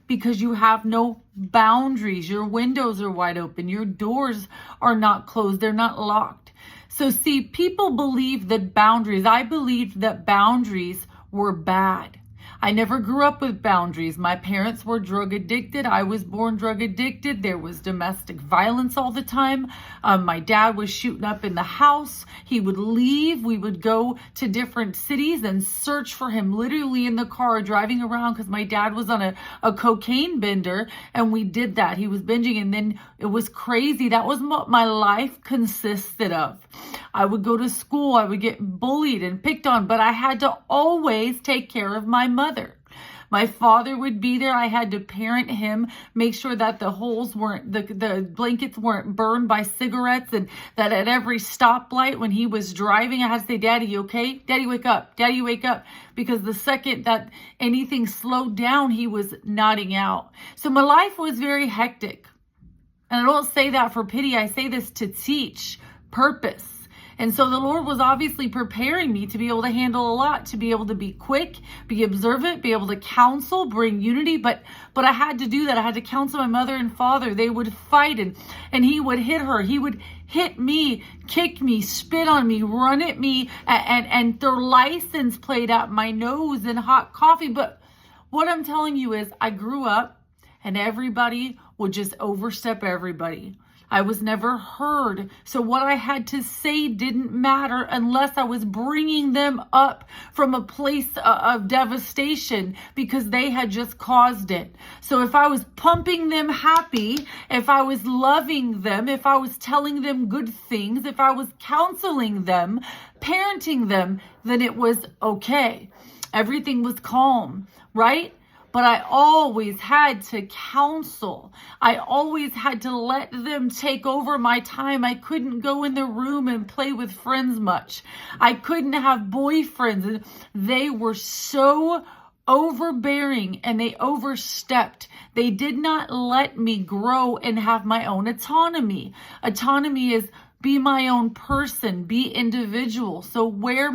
because you have no boundaries. Your windows are wide open. Your doors are not closed. They're not locked. So see, people believe that I believed that boundaries were bad. I never grew up with boundaries. My parents were drug addicted. I was born drug addicted. There was domestic violence all the time. My dad was shooting up in the house. He would leave. We would go to different cities and search for him, literally in the car driving around, because my dad was on a cocaine bender, and we did that. He was binging, and then it was crazy. That was what my life consisted of. I would go to school. I would get bullied and picked on, but I had to always take care of my mother. My father would be there. I had to parent him, make sure that the holes weren't, the blankets weren't burned by cigarettes, and that at every stoplight when he was driving, I had to say, "Daddy, you okay? Daddy, wake up. Daddy, wake up." Because the second that anything slowed down, he was nodding out. So my life was very hectic. And I don't say that for pity. I say this to teach purpose. And so the Lord was obviously preparing me to be able to handle a lot, to be able to be quick, be observant, be able to counsel, bring unity. But I had to do that. I had to counsel my mother and father. They would fight, and he would hit her. He would hit me, kick me, spit on me, run at me, and throw license plate at my nose and hot coffee. But what I'm telling you is I grew up and everybody would just overstep everybody. I was never heard. So what I had to say didn't matter unless I was bringing them up from a place of devastation, because they had just caused it. So if I was pumping them happy, if I was loving them, if I was telling them good things, if I was counseling them, parenting them, then it was okay. Everything was calm, right? But I always had to counsel. I always had to let them take over my time. I couldn't go in the room and play with friends much. I couldn't have boyfriends. They were so overbearing and they overstepped. They did not let me grow and have my own autonomy. Autonomy is be my own person, be individual. So where